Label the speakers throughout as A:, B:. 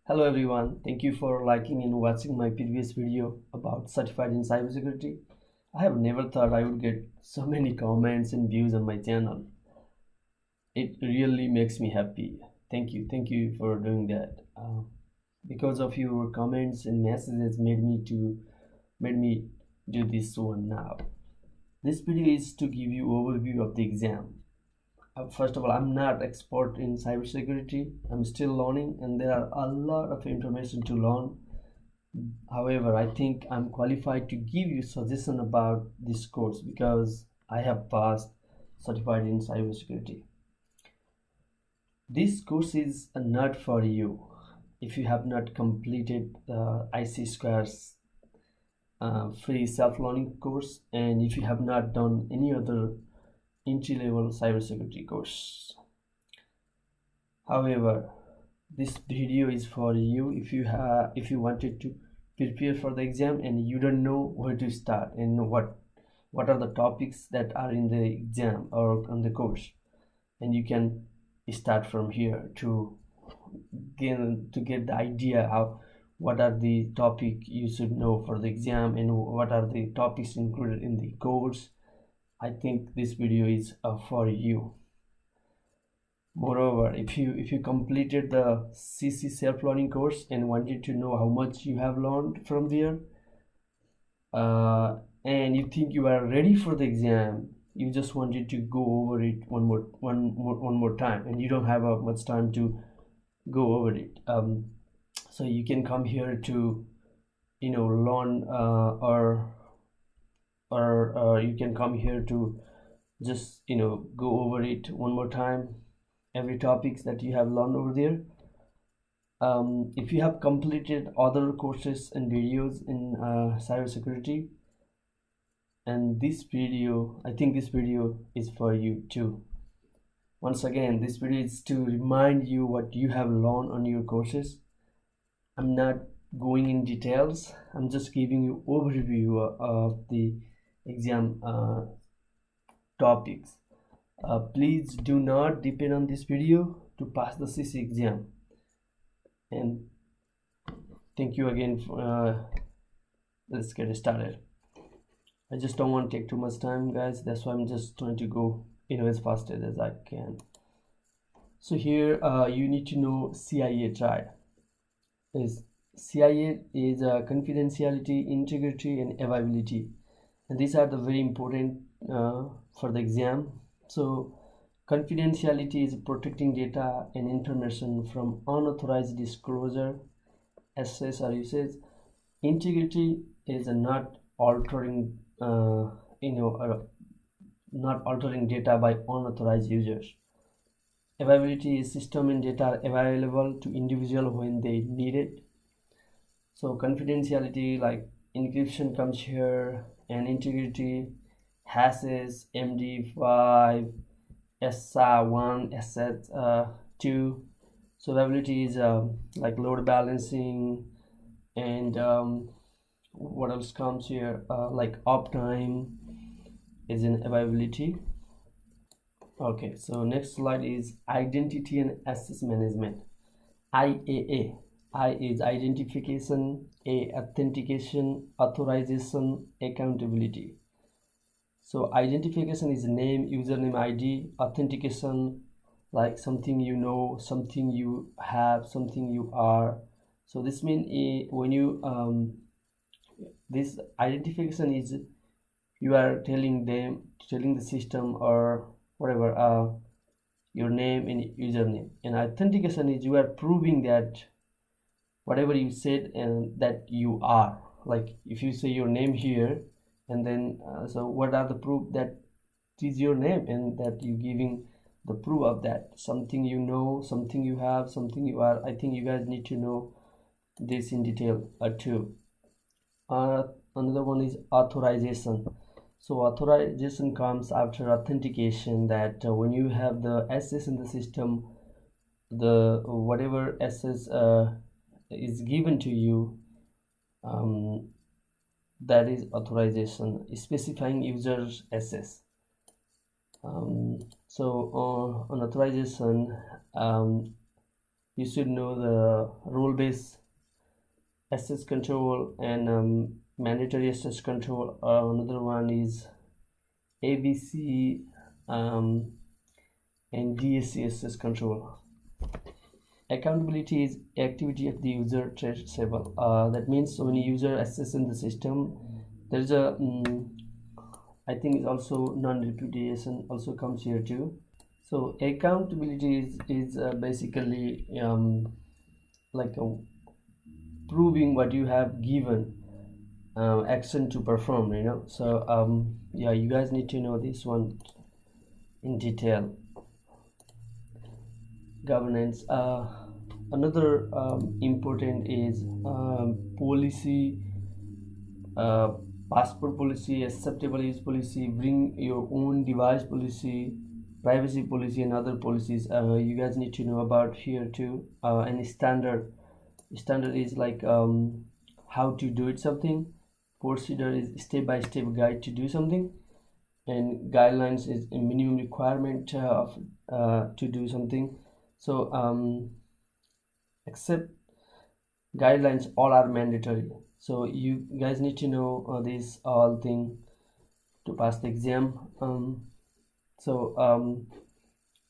A: Hello everyone, thank you for liking and watching my previous video about Certified in Cybersecurity. I have never thought I would get so many comments and views on my channel. It really makes me happy. Thank you for doing that. Because of your comments and messages made me do this one now. This video is to give you overview of the exam. First of all, I'm not expert in cybersecurity. I'm still learning and there are a lot of information to learn. However, I think I'm qualified to give you suggestion about this course because I have passed Certified in Cybersecurity. This course is not for you if you have not completed the IC2's free self-learning course, and if you have not done any other entry-level cybersecurity course. However, this video is for you if you wanted to prepare for the exam and you don't know where to start and what are the topics that are in the exam or on the course, and you can start from here to get the idea of what are the topic you should know for the exam and what are the topics included in the course. I think this video is for you. Moreover, if you completed the CC self-learning course and wanted to know how much you have learned from there, and you think you are ready for the exam, you just wanted to go over it one more time, and you don't have much time to go over it. So you can come here to learn, or you can come here to just go over it one more time, every topics that you have learned over there. If you have completed other courses and videos in cybersecurity, and this video, I think this video is for you too. Once again, this video is to remind you what you have learned on your courses. I'm not going in details, I'm just giving you overview of the exam topics. Please do not depend on this video to pass the CC exam. And thank you again for, let's get started. I just don't want to take too much time, guys. That's why I'm just trying to go as fast as I can. So here you need to know CIA triad. CIA is confidentiality, integrity, and availability, and these are the very important for the exam. So confidentiality is protecting data and information from unauthorized disclosure, access, or usage. Integrity is not altering not altering data by unauthorized users. Availability is system and data are available to individual when they need it. So confidentiality, like encryption, comes here, and integrity, hashes, MD5, SA1, SA2. So availability is like load balancing, and what else comes here, like uptime is in availability. Okay, so next slide is identity and access management, IAA. I is identification, A authentication, authorization, accountability. So identification is name, username, ID. Authentication, like something you know, something you have, something you are. So this means when you this identification is you are telling the system or whatever your name and username, and authentication is you are proving that whatever you said and that you are, like if you say your name here, and then so what are the proof that it is your name and that you giving the proof of that something you know, something you have, something you are. I think you guys need to know this in detail too. Another one is authorization. So authorization comes after authentication, that when you have the access in the system, the whatever access is given to you, that is authorization, specifying users access. So on authorization, you should know the role role-based access control and mandatory access control. Another one is ABC and DSC access control. Accountability is activity of the user traceable. That means when a user accessing the system, there is a I think it's also non-repudiation also comes here too. So accountability is basically like proving what you have given action to perform, you know. So yeah, you guys need to know this one in detail. Governance. Another important is policy, passport policy, acceptable use policy, bring your own device policy, privacy policy, and other policies. You guys need to know about here too. And standard is like how to do it something. Procedure is step-by-step guide to do something, and guidelines is a minimum requirement of to do something. So except guidelines all are mandatory, so you guys need to know this all thing to pass the exam.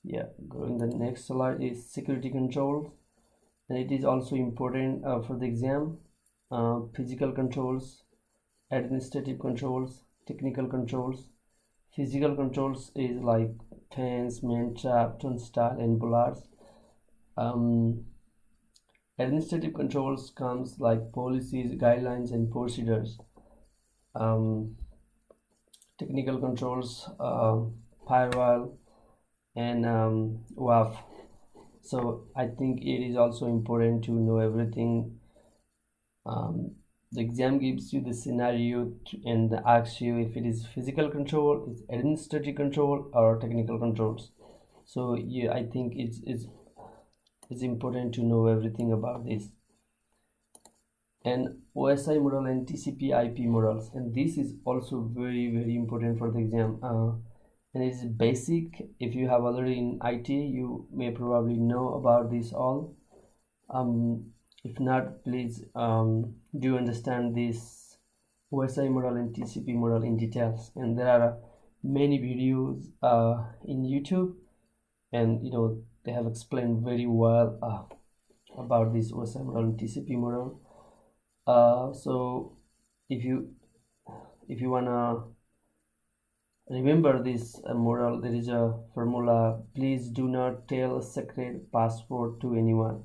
A: Yeah, going the next slide is security controls, and it is also important for the exam. Physical controls, administrative controls, technical controls. Physical controls is like fence, man trap, turnstile, and bollards. Administrative controls comes like policies, guidelines, and procedures. Technical controls, firewall, and WAF. So I think it is also important to know everything. The exam gives you the scenario and asks you if it is physical control, it's administrative control, or technical controls. So yeah, I think it's important to know everything about this. And OSI model and TCP IP models, and this is also very important for the exam. And it's basic. If you have already in IT, you may probably know about this all. If not, please do understand this OSI model and TCP model in details. And there are many videos in YouTube, and you know they have explained very well about this OSI model and TCP model. So if you wanna remember this model, there is a formula: please do not tell a secret password to anyone,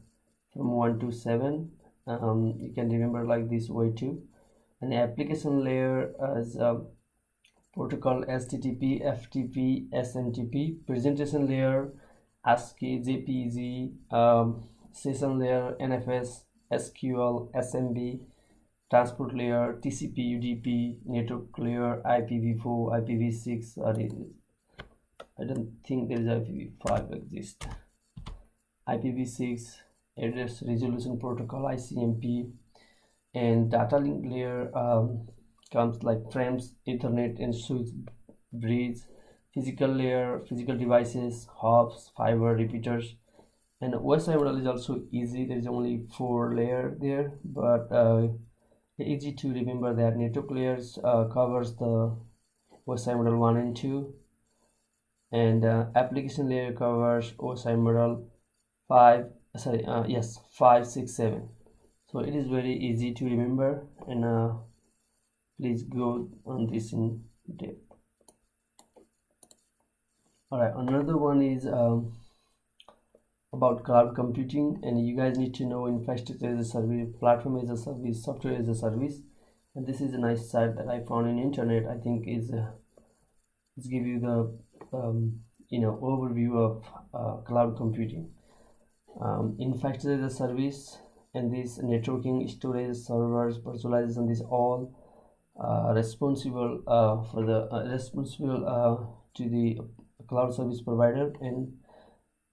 A: from 1 to 7. You can remember like this way too. And the application layer as protocol HTTP, FTP, SMTP. Presentation layer ASCII, JPEG. Session layer NFS, SQL, SMB. Transport layer TCP, UDP. Network layer IPv4, IPv6. I don't think there is IPv5 exist. IPv6. Address resolution protocol, ICMP. And data link layer comes like frames, Ethernet, and switch bridge. Physical layer, physical devices, hubs, fiber, repeaters. And OSI model is also easy. There is only 4 layers there, but easy to remember that. Network layers covers the OSI model 1 and 2, and application layer covers OSI model 5, 6, 7. So it is very easy to remember, and please go on this in depth. Alright, another one is about cloud computing, and you guys need to know infrastructure as a service, platform as a service, software as a service. And this is a nice site that I found in internet. I think is give you the overview of cloud computing. Infrastructure as a service, and this networking, storage, servers, virtualization, this all responsible for the to the cloud service provider, and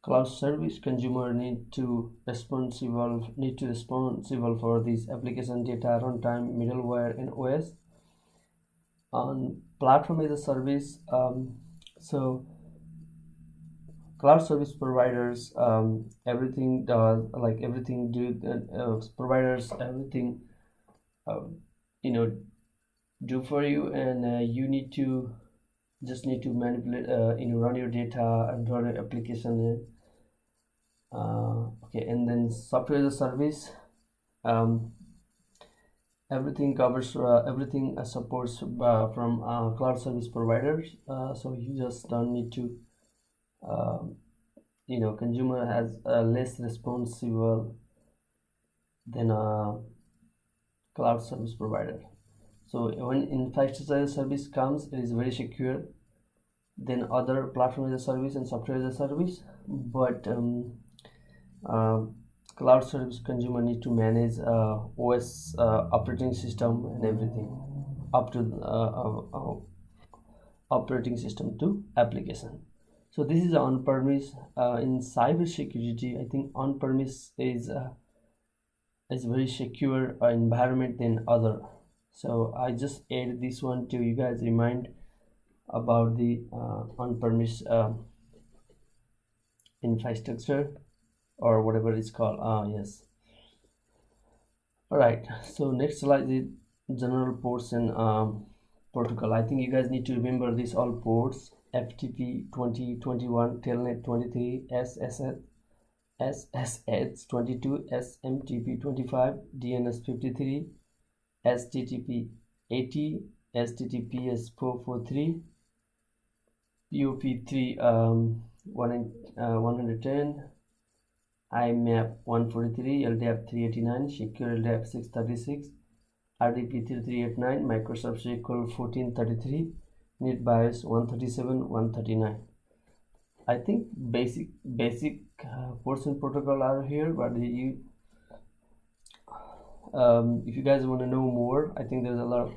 A: cloud service consumer need to responsible for this application data, runtime, middleware, and OS. On platform as a service, so cloud service providers, everything does, like everything do, providers everything you know do for you, and you need to just need to manipulate, run your data and run your application. Okay, and then software as a service, um, everything covers, everything supports from cloud service providers, so you just don't need to, consumer has less responsible than a cloud service provider. So when infrastructure as a service comes, it is very secure than other platform as a service and software as a service, but uh, cloud service consumer need to manage OS, operating system and everything up to operating system to application. So this is on-premise. In cybersecurity, I think on-premise is very secure environment than other. So I just added this one to you guys remind about the on-premise infrastructure or whatever it's called. Yes. All right. So next slide is general ports and protocol. I think you guys need to remember these all ports: FTP 2021, Telnet 23, SSH 22, SMTP 25, DNS 53, HTTP 80, HTTPS 443, POP3 110, IMAP 143, LDAP 389, Secure LDAP 636, RDP 3389, Microsoft SQL 1433, NetBIOS 137, 139. I think basic ports and protocol are here, but you if you guys want to know more, I think there's a lot of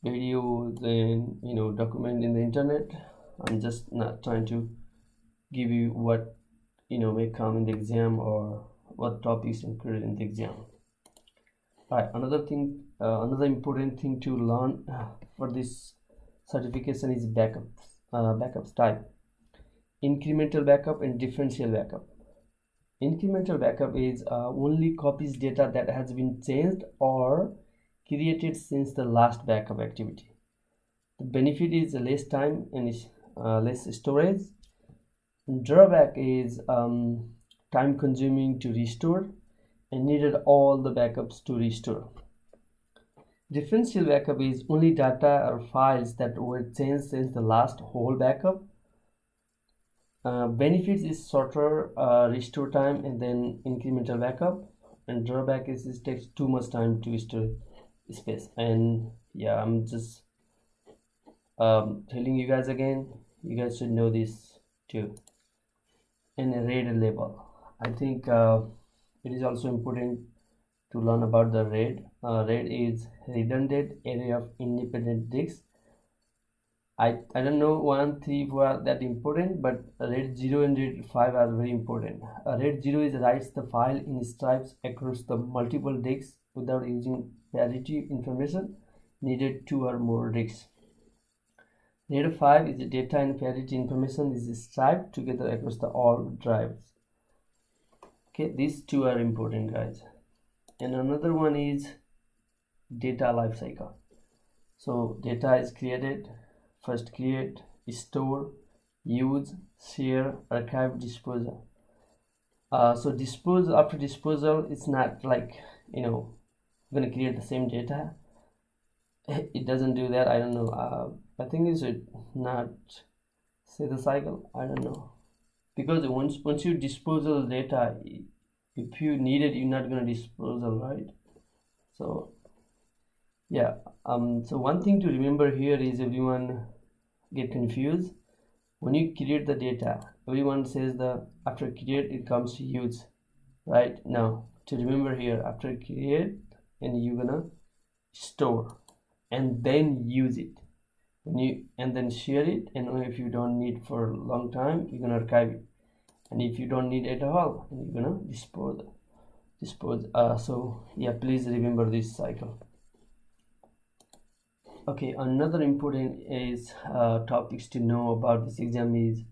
A: videos and document in the internet. I'm just not trying to give you what may come in the exam or what topics included in the exam. All right, another important thing to learn for this certification is backups type: incremental backup and differential backup. Incremental backup is only copies data that has been changed or created since the last backup activity. The benefit is less time and less storage. Drawback is time consuming to restore and needed all the backups to restore. Differential backup is only data or files that were changed since the last whole backup. Benefits is shorter restore time and then incremental backup, and drawback is it takes too much time to restore space. And yeah, I'm just telling you guys again, you guys should know this too. And a RAID label, I think it is also important to learn about the RAID. RAID is redundant array of independent disks. I don't know 1, 3, 4 are that important, but RAID 0 and RAID 5 are very important. RAID 0 is writes the file in stripes across the multiple disks without using parity information needed 2 or more disks. RAID 5 is the data and parity information is striped together across the all drives. Okay, these two are important, guys. And another one is data lifecycle. So data is created. First, create, store, use, share, archive, disposal. So disposal, after disposal, it's not like gonna create the same data. It doesn't do that. I don't know. I think it should not say the cycle. I don't know, because once you disposal data, if you need it, you're not gonna disposal, right? So yeah. So one thing to remember here is everyone get confused when you create the data. Everyone says the after create it comes to use, right? Now to remember here, after create and you're gonna store and then use it, and then share it, and if you don't need for a long time, you're gonna archive it, and if you don't need it at all, you're gonna dispose. So yeah, please remember this cycle. Okay, another important is topics to know about this exam is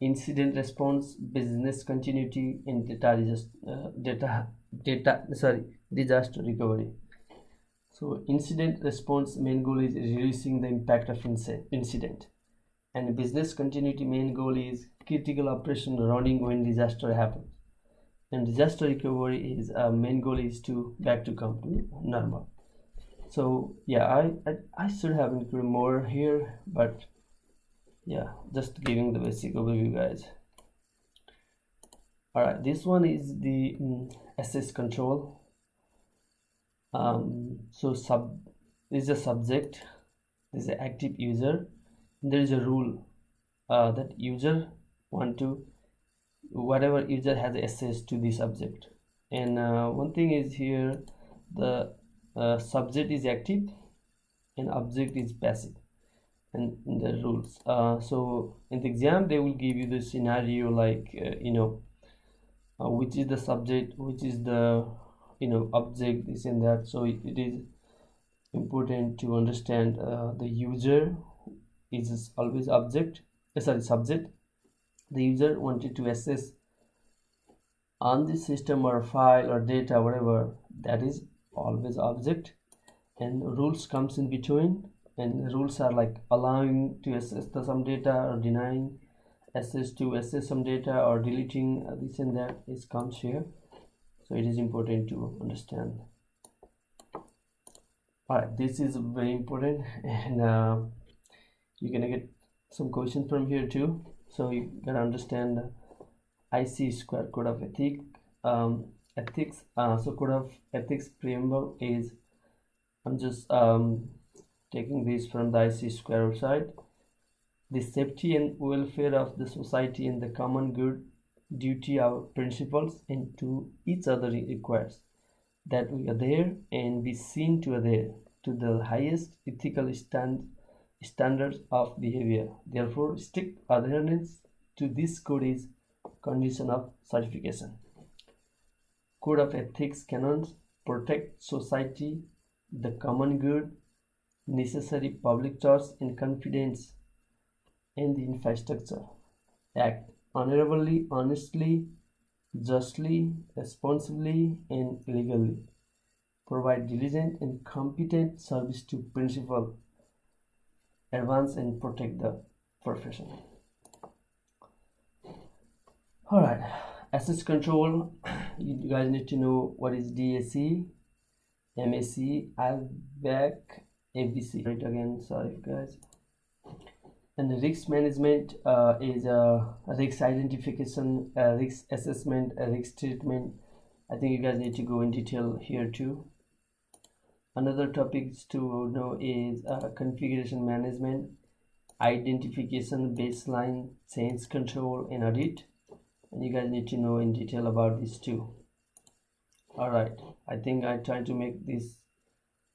A: incident response, business continuity, and disaster recovery. So incident response main goal is reducing the impact of incident, and business continuity main goal is critical operation running when disaster happens, and disaster recovery is main goal is to back to come to normal. So yeah, I should have included more here, but yeah, just giving the basic overview, guys. All right, this one is the access control. So is a subject, is an active user, there is a rule that user want to, whatever user has access to the subject. And one thing is here, the subject is active and object is passive, and the rules. So in the exam they will give you the scenario like which is the subject, which is the object, this and that. So it is important to understand the user is always subject. The user wanted to access on the system or file or data, whatever, that is always object, and rules comes in between, and rules are like allowing to access some data or denying access to access some data or deleting this and that is comes here. So it is important to understand. All right, this is very important, and you're gonna get some questions from here too. So you gotta understand IC2 code of ethics. So code of ethics preamble is, I'm just taking this from the IC2 website. The safety and welfare of the society and the common good duty our principles and to each other requires that we adhere and be seen to adhere to the highest ethical standards of behavior. Therefore, strict adherence to this code is condition of certification. Code of ethics canons protect society, the common good, necessary public trust and confidence, and the infrastructure. Act honorably, honestly, justly, responsibly, and legally. Provide diligent and competent service to principal, advance and protect the profession. Alright, access control. You guys need to know what is DAC, MAC, IVAC, ABC. Right again, sorry guys. And the risk management is risk identification, risk assessment, risk treatment. I think you guys need to go in detail here too. Another topic to know is configuration management, identification, baseline, change control, and audit. And you guys need to know in detail about this too. Alright, I think I tried to make this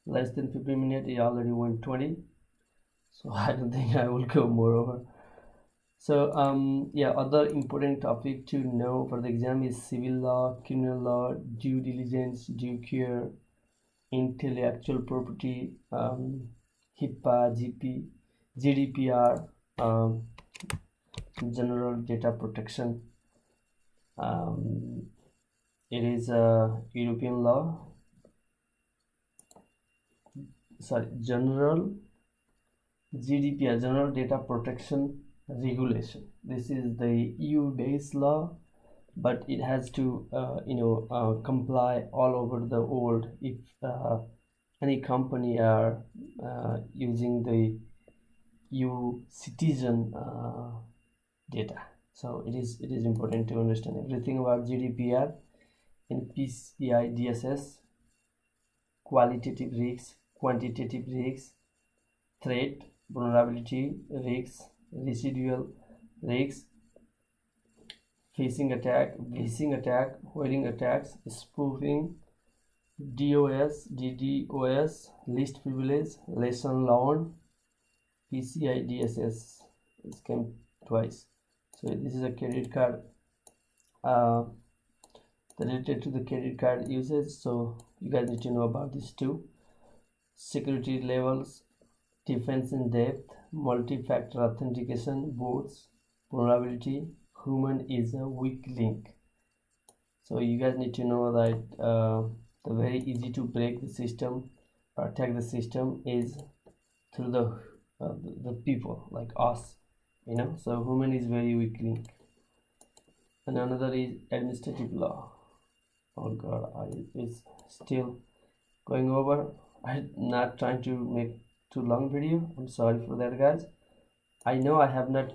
A: less than 15 minutes. It already went 20. So I don't think I will go more over. So yeah, other important topic to know for the exam is civil law, criminal law, due diligence, due care, intellectual property, HIPAA, GDPR, general data protection. It is European law. General GDPR, General Data Protection Regulation. This is the EU-based law, but it has to comply all over the world if any company are using the EU citizen data. So it is important to understand everything about GDPR and PCI DSS, qualitative risks, quantitative risks, threat, vulnerability risks, residual risks, phishing attack, whaling attacks, spoofing, DDoS, least privilege, lesson learned, PCI DSS. This came twice. So this is a credit card related to the credit card usage. So you guys need to know about this too. Security levels, defense in depth, multi-factor authentication, bots, vulnerability, human is a weak link. So you guys need to know that the very easy to break the system or attack the system is through the people like us, you know. So human is very weak link. And another is administrative law. Oh god, it's still going over. I'm not trying to make too long video. I'm sorry for that, guys. I know I have not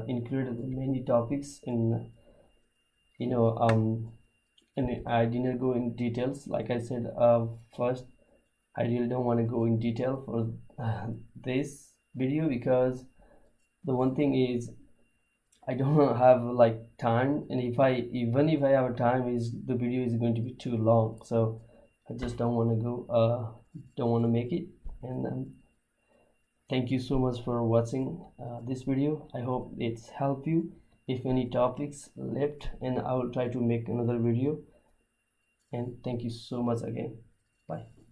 A: included many topics in, you know, and I didn't go in details. Like I said, first, I really don't want to go in detail for this video, because the one thing is I don't have like time, and even if I have time, is the video is going to be too long. So I just don't want to go, don't want to make it. And thank you so much for watching this video. I hope it's helped you. If any topics left, and I will try to make another video. And thank you so much again. Bye.